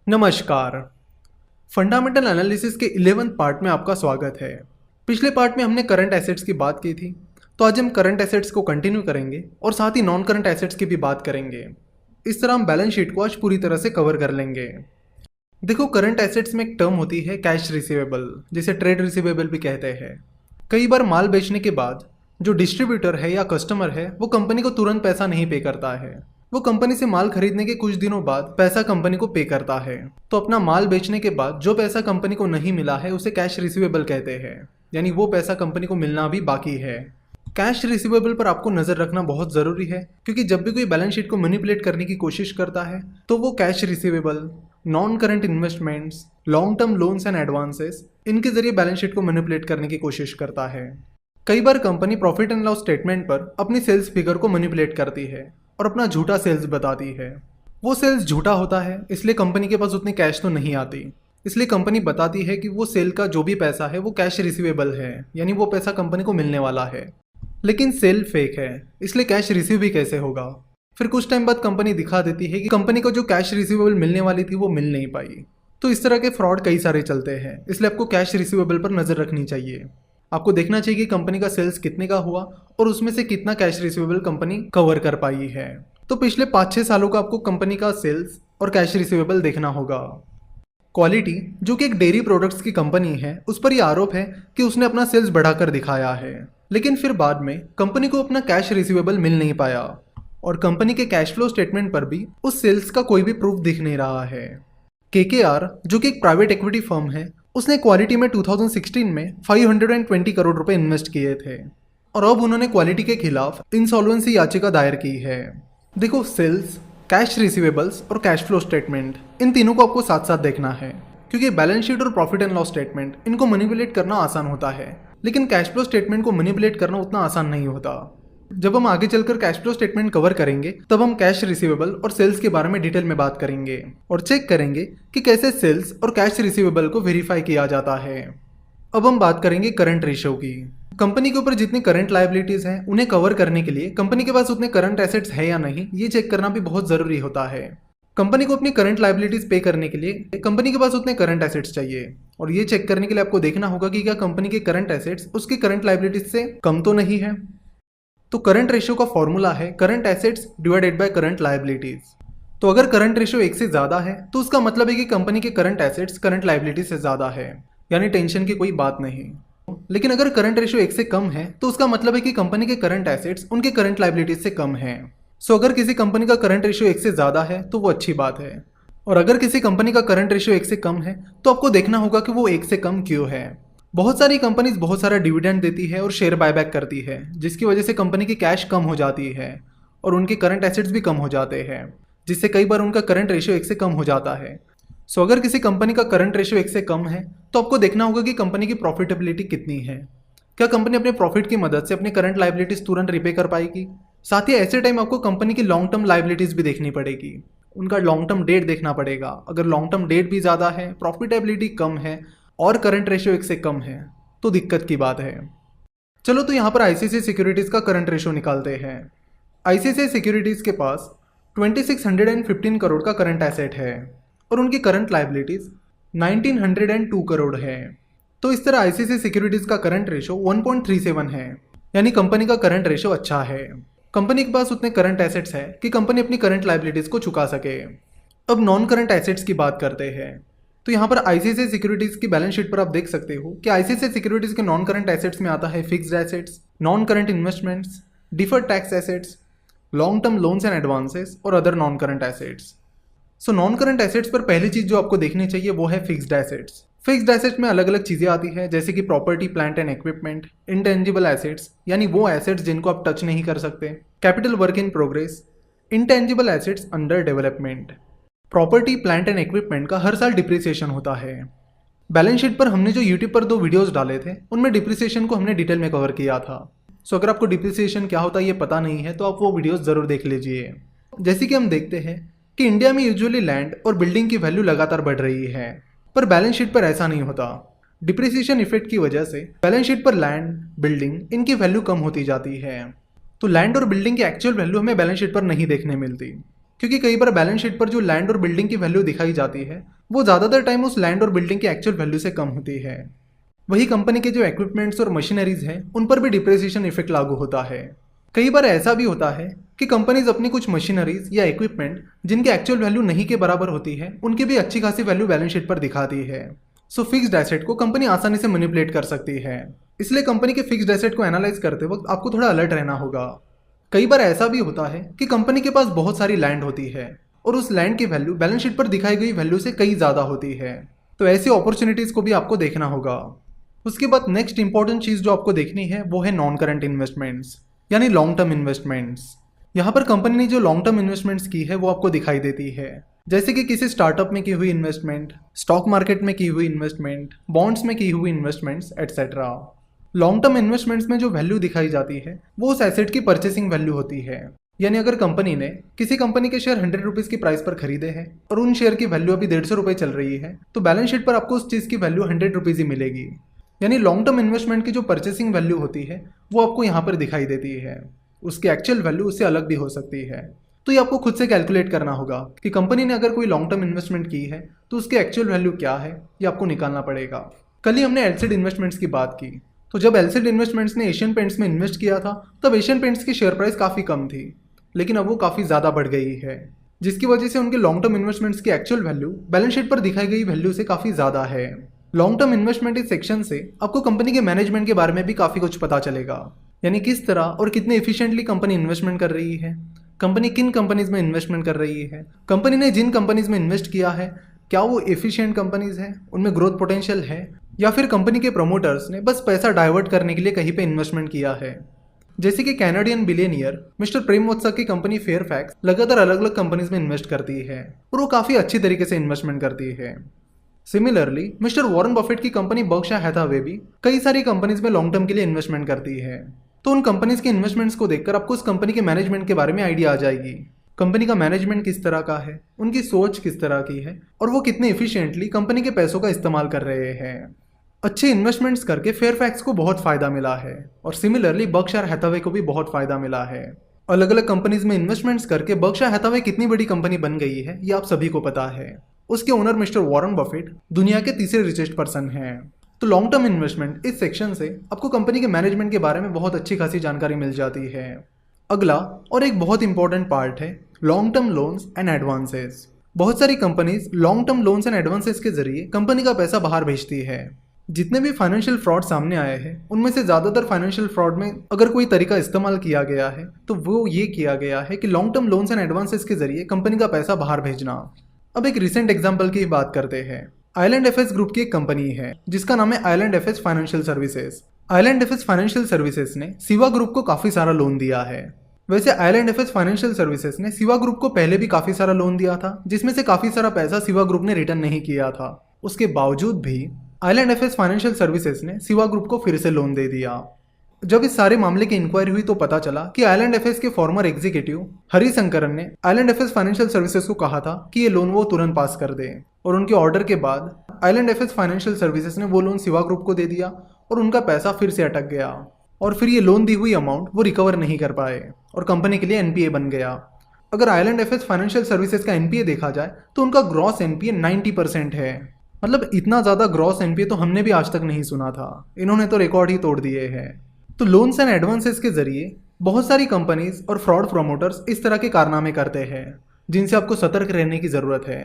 नमस्कार। Fundamental analysis के 11th part में आपका स्वागत है। पिछले पार्ट में हमने करंट एसेट्स की बात की थी, तो आज हम करंट एसेट्स को कंटिन्यू करेंगे और साथ ही नॉन करंट एसेट्स की भी बात करेंगे। इस तरह हम बैलेंस शीट को आज पूरी तरह से कवर कर लेंगे। देखो, करंट एसेट्स में एक टर्म होती है कैश रिसीवेबल, जिसे ट्रेड रिसीवेबल भी कहते हैं। कई बार माल बेचने के बाद जो डिस्ट्रीब्यूटर है या कस्टमर है वो कंपनी को तुरंत पैसा नहीं पे करता है। वो कंपनी से माल खरीदने के कुछ दिनों बाद पैसा कंपनी को पे करता है। तो अपना माल बेचने के बाद जो पैसा कंपनी को नहीं मिला है उसे कैश रिसीवेबल कहते हैं, यानी वो पैसा कंपनी को मिलना भी बाकी है। कैश रिसीवेबल पर आपको नजर रखना बहुत जरूरी है, क्योंकि जब भी कोई बैलेंस शीट को मैनिपुलेट करने की कोशिश करता है तो वो cash receivable, non current investments, long term loans and advances, इनके जरिए बैलेंस शीट को मैनिपुलेट करने की कोशिश करता है। कई बार company profit and loss statement पर अपनी सेल्स फिगर को मैनिपुलेट करती है और अपना झूठा सेल्स बताती है। वो सेल्स झूठा होता है, इसलिए कंपनी के पास उतनी कैश तो नहीं आती। इसलिए कंपनी बताती है कि वो सेल का जो भी पैसा है वो कैश रिसीवेबल है, यानी वो पैसा कंपनी को मिलने वाला है। लेकिन सेल फेक है, इसलिए कैश रिसीव भी कैसे होगा। फिर कुछ टाइम बाद कंपनी दिखा देती है कि कंपनी को जो कैश रिसीवेबल मिलने वाली थी वो मिल नहीं पाई। तो इस तरह के फ्रॉड कई सारे चलते हैं, इसलिए आपको कैश रिसीवेबल पर नजर रखनी चाहिए। आपको देखना चाहिए कि कंपनी का सेल्स कितने का हुआ और उसमें से कितना कैश रिसीवेबल कंपनी कवर कर पाई है। तो पिछले 5-6 सालों का आपको कंपनी का सेल्स और कैश रिसीवेबल देखना होगा। क्वालिटी, जो कि एक डेयरी प्रोडक्ट्स की कंपनी है, उस पर यह आरोप है कि उसने अपना सेल्स बढ़ाकर दिखाया है, लेकिन फिर बाद में कंपनी को अपना कैश रिसीवेबल मिल नहीं पाया और कंपनी के कैश फ्लो स्टेटमेंट पर भी उस सेल्स का कोई भी प्रूफ दिख नहीं रहा है। केकेआर, जो कि एक प्राइवेट इक्विटी फर्म है, उसने क्वालिटी में 2016 में 520 करोड़ रुपए इन्वेस्ट किए थे और अब उन्होंने क्वालिटी के खिलाफ इंसॉल्वेंसी याचिका दायर की है। देखो, सेल्स, कैश रिसीवेबल्स और कैश फ्लो स्टेटमेंट, इन तीनों को आपको साथ साथ देखना है, क्योंकि बैलेंस शीट और प्रॉफिट एंड लॉस स्टेटमेंट, इनको मैनिपुलेट करना आसान होता है, लेकिन कैश फ्लो स्टेटमेंट को मैनिपुलेट करना उतना आसान नहीं होता। जब हम आगे चलकर कैश फ्लो स्टेटमेंट कवर करेंगे तब हम कैश रिसीवेबल और सेल्स के बारे में डिटेल में बात करेंगे और चेक करेंगे कि कैसे सेल्स और कैश रिसीवेबल को वेरीफाई किया जाता है। अब हम बात करेंगे करंट रेशियो की। कंपनी के ऊपर जितनी करंट लायबिलिटीज हैं उन्हें कवर करने के लिए कंपनी के पास उतने करंट एसेट्स है या नहीं, ये चेक करना भी बहुत जरूरी होता है। कंपनी को अपनी करंट लायबिलिटीज पे करने के लिए कंपनी के पास उतने करंट एसेट्स चाहिए और ये चेक करने के लिए आपको देखना होगा कि क्या कंपनी के करंट एसेट्स उसकी करंट लायबिलिटीज से कम तो नहीं है। तो करंट रेशियो का फॉर्मूला है current assets divided by current liabilities. तो अगर करंट रेशियो 1 से ज्यादा है तो उसका मतलब है कि कंपनी के करंट एसेट्स करंट लायबिलिटीज से ज्यादा है, यानी टेंशन की कोई बात नहीं। लेकिन अगर करंट रेशियो 1 से कम है तो उसका मतलब है कि कंपनी के करंट एसेट्स उनके करंट लायबिलिटीज से कम है। सो अगर किसी कंपनी का करंट रेशियो 1 से ज्यादा है तो वो अच्छी बात है, और अगर किसी कंपनी का करंट रेशियो 1 से कम है तो आपको देखना होगा कि वो 1 से कम क्यों है। बहुत सारी कंपनीज बहुत सारा डिविडेंड देती है और शेयर बायबैक करती है, जिसकी वजह से कंपनी की कैश कम हो जाती है और उनके करंट एसेट्स भी कम हो जाते हैं, जिससे कई बार उनका करंट रेशियो 1 से कम हो जाता है। सो अगर किसी कंपनी का करंट रेशियो 1 से कम है तो आपको देखना होगा कि कंपनी की प्रॉफिटेबिलिटी कितनी है। क्या कंपनी अपने प्रॉफिट की मदद से अपनी करंट लायबिलिटीज तुरंत रिपे कर पाएगी। साथ ही ऐसे टाइम आपको कंपनी की लॉन्ग टर्म लायबिलिटीज भी देखनी पड़ेगी, उनका लॉन्ग टर्म डेट देखना पड़ेगा। अगर लॉन्ग टर्म डेट भी ज़्यादा है, प्रॉफिटेबिलिटी कम है और करंट रेशियो 1 से कम है तो दिक्कत की बात है। चलो, तो यहाँ पर आईसीआईसीआई सिक्योरिटीज़ का करंट रेशियो निकालते हैं। आईसीआईसीआई सिक्योरिटीज़ के पास 2615 करोड़ का करंट एसेट है और उनकी करंट लायबिलिटीज 1902 करोड़ है। तो इस तरह आईसीआईसीआई सिक्योरिटीज़ का करंट रेशियो 1.37 है, यानी कंपनी का करंट रेशियो अच्छा है। कंपनी के पास उतने करंट एसेट्स है कि कंपनी अपनी करंट लायबिलिटीज को चुका सके। अब नॉन करंट एसेट्स की बात करते हैं। तो यहाँ पर आईसीआईसीआई सिक्योरिटीज की बैलेंस शीट पर आप देख सकते हो कि आईसीआईसीआई सिक्योरिटीज के नॉन करंट एसेट्स में आता है fixed assets, non current investments, deferred tax assets, long term loans and advances और other non current assets. So non current assets पर पहली चीज जो आपको देखनी चाहिए वो है फिक्स्ड एसेट्स। फिक्स्ड एसेट्स में अलग अलग चीजें आती है, जैसे कि property, plant and equipment, intangible assets यानी वो एसेट्स जिनको आप टच नहीं कर सकते, capital work in progress, intangible assets under development. Property, plant and equipment का हर साल डिप्रिसिएशन होता है। बैलेंस शीट पर हमने जो यूट्यूब पर 2 वीडियोस डाले थे उनमें डिप्रिसिएशन को हमने डिटेल में कवर किया था। सो अगर आपको डिप्रिसिएशन क्या होता है ये पता नहीं है तो आप वो वीडियोस जरूर देख लीजिए। जैसे कि हम देखते हैं कि इंडिया में यूजुअली लैंड और बिल्डिंग की वैल्यू लगातार बढ़ रही है, पर बैलेंस शीट पर ऐसा नहीं होता। डिप्रिसिएशन इफेक्ट की वजह से बैलेंस शीट पर लैंड, बिल्डिंग, इनकी वैल्यू कम होती जाती है। तो लैंड और बिल्डिंग की एक्चुअल वैल्यू हमें बैलेंस शीट पर नहीं देखने मिलती। क्योंकि कई बार बैलेंस शीट पर जो लैंड और बिल्डिंग की वैल्यू दिखाई जाती है वो ज़्यादातर टाइम उस लैंड और बिल्डिंग की एक्चुअल वैल्यू से कम होती है। वही कंपनी के जो इक्विपमेंट्स और मशीनरीज हैं उन पर भी डिप्रिसिएशन इफेक्ट लागू होता है। कई बार ऐसा भी होता है कि कंपनीज अपनी कुछ मशीनरीज या इक्विपमेंट जिनकी एक्चुअल वैल्यू नहीं के बराबर होती है उनकी भी अच्छी खासी वैल्यू बैलेंस शीट पर दिखाती है। सो फिक्स्ड एसेट को कंपनी आसानी से मैनिपुलेट कर सकती है। इसलिए कंपनी के फिक्स्ड एसेट को एनालाइज करते वक्त आपको थोड़ा अलर्ट रहना होगा। कई बार ऐसा भी होता है कि कंपनी के पास बहुत सारी लैंड होती है और उस लैंड की वैल्यू बैलेंस शीट पर दिखाई गई वैल्यू से कई ज़्यादा होती है। तो ऐसी अपॉर्चुनिटीज़ को भी आपको देखना होगा। उसके बाद नेक्स्ट इंपॉर्टेंट चीज़ जो आपको देखनी है वो है नॉन करंट इन्वेस्टमेंट्स यानी लॉन्ग टर्म इन्वेस्टमेंट्स। यहाँ पर कंपनी ने जो लॉन्ग टर्म इन्वेस्टमेंट्स की है वो आपको दिखाई देती है, जैसे कि किसी स्टार्टअप में की हुई इन्वेस्टमेंट, स्टॉक मार्केट में की हुई इन्वेस्टमेंट, बॉन्ड्स में की हुई investments etcetera. Long term investments में जो वैल्यू दिखाई जाती है वो उस एसेट की परचेसिंग वैल्यू होती है। यानी अगर कंपनी ने किसी कंपनी के शेयर 100 रुपीज़ की प्राइस पर खरीदे हैं और उन शेयर की वैल्यू अभी 150 रुपये चल रही है तो बैलेंस शीट पर आपको उस चीज़ की वैल्यू 100 रुपीज़ ही मिलेगी। यानी लॉन्ग टर्म इन्वेस्टमेंट की जो परचेसिंग वैल्यू होती है वो आपको यहाँ पर दिखाई देती है। उसकी एक्चुअल वैल्यू उससे अलग भी हो सकती है। तो ये आपको खुद से कैलकुलेट करना होगा कि कंपनी ने अगर कोई लॉन्ग टर्म इन्वेस्टमेंट की है तो उसकी एक्चुअल वैल्यू क्या है, ये आपको निकालना पड़ेगा। कल ही हमने एलसीड इन्वेस्टमेंट्स की बात की, तो जब एलसीड इन्वेस्टमेंट्स ने एशियन पेंट्स में इन्वेस्ट किया था तब एशियन पेंट्स की शेयर प्राइस काफ़ी कम थी, लेकिन अब वो काफ़ी ज़्यादा बढ़ गई है, जिसकी वजह से उनके लॉन्ग टर्म इन्वेस्टमेंट्स की एक्चुअल वैल्यू बैलेंस शीट पर दिखाई गई वैल्यू से काफ़ी ज़्यादा है। लॉन्ग टर्म इन्वेस्टमेंट इस सेक्शन से आपको कंपनी के मैनेजमेंट के बारे में भी काफ़ी कुछ पता चलेगा, यानी किस तरह और कितने एफिशिएंटली कंपनी इन्वेस्टमेंट कर रही है, कंपनी किन कंपनीज में इन्वेस्टमेंट कर रही है, कंपनी ने जिन कंपनीज में इन्वेस्ट किया है क्या वो एफिशिएंट कंपनीज हैं, उनमें ग्रोथ पोटेंशियल है, या फिर कंपनी के प्रमोटर्स ने बस पैसा डाइवर्ट करने के लिए कहीं पे इन्वेस्टमेंट किया है। जैसे कि कैनेडियन बिलियनियर मिस्टर प्रेम वत्सा की कंपनी फेयरफैक्स लगातार अलग अलग कंपनीज में इन्वेस्ट करती है और वो काफ़ी अच्छी तरीके से इन्वेस्टमेंट करती है। सिमिलरली मिस्टर वॉरेन बफेट की कंपनी बर्कशायर हैथावे भी कई सारी कंपनीज में लॉन्ग टर्म के लिए इन्वेस्टमेंट करती है। तो उन कंपनीज के इन्वेस्टमेंट्स को देखकर आपको उस कंपनी के मैनेजमेंट के बारे में आइडिया आ जाएगी। कंपनी का मैनेजमेंट किस तरह का है, उनकी सोच किस तरह की है और वो कितने एफिशिएंटली कंपनी के पैसों का इस्तेमाल कर रहे हैं। अच्छे इन्वेस्टमेंट्स करके फेयरफैक्स को बहुत फ़ायदा मिला है और सिमिलरली बर्कशायर हैथावे को भी बहुत फ़ायदा मिला है। अलग अलग कंपनीज में इन्वेस्टमेंट्स करके बर्कशायर हैथावे कितनी बड़ी कंपनी बन गई है ये आप सभी को पता है। उसके ओनर मिस्टर वॉरेन बफेट दुनिया के तीसरे रिचेस्ट पर्सन हैं। तो लॉन्ग टर्म इन्वेस्टमेंट इस सेक्शन से आपको कंपनी के मैनेजमेंट के बारे में बहुत अच्छी खासी जानकारी मिल जाती है। अगला और एक बहुत इंपॉर्टेंट पार्ट है long term loans and advances. बहुत सारी companies long term loans and advances के जरिए कंपनी का पैसा बाहर भेजती है। जितने भी फाइनेंशियल फ्रॉड सामने आए हैं उनमें से ज़्यादातर फाइनेंशियल फ्रॉड में अगर कोई तरीका इस्तेमाल किया गया है तो वो ये किया गया है कि long term loans and advances के जरिए कंपनी का पैसा बाहर भेजना। अब एक रिसेंट एग्जाम्पल की बात करते हैं। आइलैंड एफएस ग्रुप की एक कंपनी है जिसका नाम है island FS financial services. Island FS financial services ने सिवा ग्रुप को काफ़ी सारा लोन दिया है। वैसे आइलैंड एफएस फाइनेंशियल सर्विसेज ने सिवा ग्रुप को पहले भी काफ़ी सारा लोन दिया था जिसमें से काफ़ी सारा पैसा सिवा ग्रुप ने रिटर्न नहीं किया था। उसके बावजूद भी आइलैंड एफएस फाइनेंशियल सर्विसेज ने सिवा ग्रुप को फिर से लोन दे दिया। जब इस सारे मामले की इंक्वायरी हुई तो पता चला कि आइलैंड एफएस के फॉर्मर एग्जीक्यूटिव हरी शंकरन ने आइलैंड एफएस फाइनेंशियल सर्विसेज को कहा था कि ये लोन वो तुरंत पास कर दे, और उनके ऑर्डर के बाद आइलैंड एफएस फाइनेंशियल सर्विसेज ने वो लोन सिवा ग्रुप को दे दिया और उनका पैसा फिर से अटक गया और फिर ये लोन दी हुई अमाउंट वो रिकवर नहीं कर पाए और कंपनी के लिए एनपीए बन गया। अगर आइलैंड एफएस फाइनेंशियल सर्विसेज का एनपीए देखा जाए तो उनका ग्रॉस एनपीए 90% है। मतलब इतना ज़्यादा ग्रॉस एनपीए तो हमने भी आज तक नहीं सुना था। इन्होंने तो रिकॉर्ड ही तोड़ दिए हैं। तो लोन्स एंड एडवांसेस के जरिए बहुत सारी कंपनीज और फ्रॉड प्रमोटर्स इस तरह के कारनामे करते हैं जिनसे आपको सतर्क रहने की ज़रूरत है।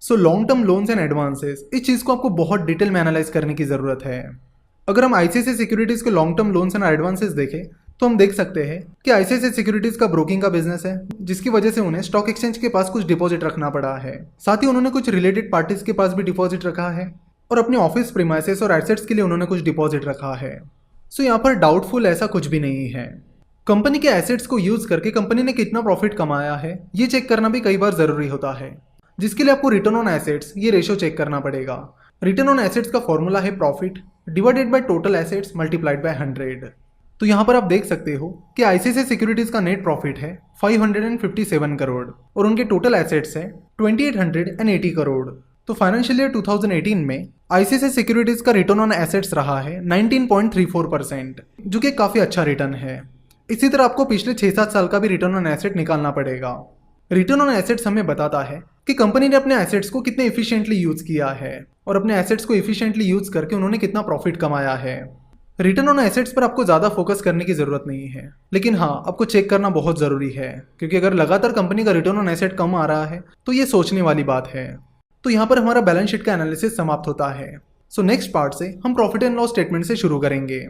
So long term loans and advances इस चीज़ को आपको बहुत डिटेल में एनालाइज करने की ज़रूरत है। अगर हम आईसीआईसीआई सिक्योरिटीज़ के long term loans and advances देखें तो हम देख सकते हैं कि आईसीआईसीआई सिक्योरिटीज़ का ब्रोकिंग का बिजनेस है जिसकी वजह से उन्हें स्टॉक एक्सचेंज के पास कुछ डिपॉजिट रखना पड़ा है। साथ ही उन्होंने कुछ रिलेटेड पार्टीज के पास भी डिपॉजिट रखा है और अपने ऑफिस प्रीमाइसेस और एसेट्स के लिए उन्होंने कुछ डिपॉजिट रखा है। सो यहाँ पर डाउटफुल ऐसा कुछ भी नहीं है। कंपनी के एसेट्स को यूज करके कंपनी ने कितना प्रॉफिट कमाया है ये चेक करना भी कई बार जरूरी होता है, जिसके लिए आपको रिटर्न ऑन एसेट्स ये रेशो चेक करना पड़ेगा। रिटर्न ऑन एसेट्स का फॉर्मूला है profit divided by total assets multiplied by 100। तो यहाँ पर आप देख सकते हो कि आईसीआईसीआई सिक्योरिटीज का नेट प्रॉफिट है 557 करोड़ और उनके टोटल एसेट्स है 2880 करोड़। तो फाइनेंशियल ईयर 2018 में आईसीआईसीआई सिक्योरिटीज का रिटर्न ऑन एसेट्स रहा है 19.34%, जो कि काफ़ी अच्छा रिटर्न है। इसी तरह आपको पिछले 6-7 साल का भी रिटर्न ऑन एसेट निकालना पड़ेगा। रिटर्न ऑन एसेट्स हमें बताता है कि कंपनी ने अपने एसेट्स को कितने इफिशिएंटली यूज किया है और अपने एसेट्स को इफिशिएंटली यूज करके उन्होंने कितना प्रॉफिट कमाया है। रिटर्न ऑन एसेट्स पर आपको ज़्यादा फोकस करने की ज़रूरत नहीं है, लेकिन हाँ आपको चेक करना बहुत ज़रूरी है, क्योंकि अगर लगातार कंपनी का रिटर्न ऑन एसेट कम आ रहा है तो ये सोचने वाली बात है। तो यहाँ पर हमारा बैलेंस शीट का एनालिसिस समाप्त होता है। सो नेक्स्ट पार्ट से हम प्रॉफिट एंड लॉस स्टेटमेंट से शुरू करेंगे।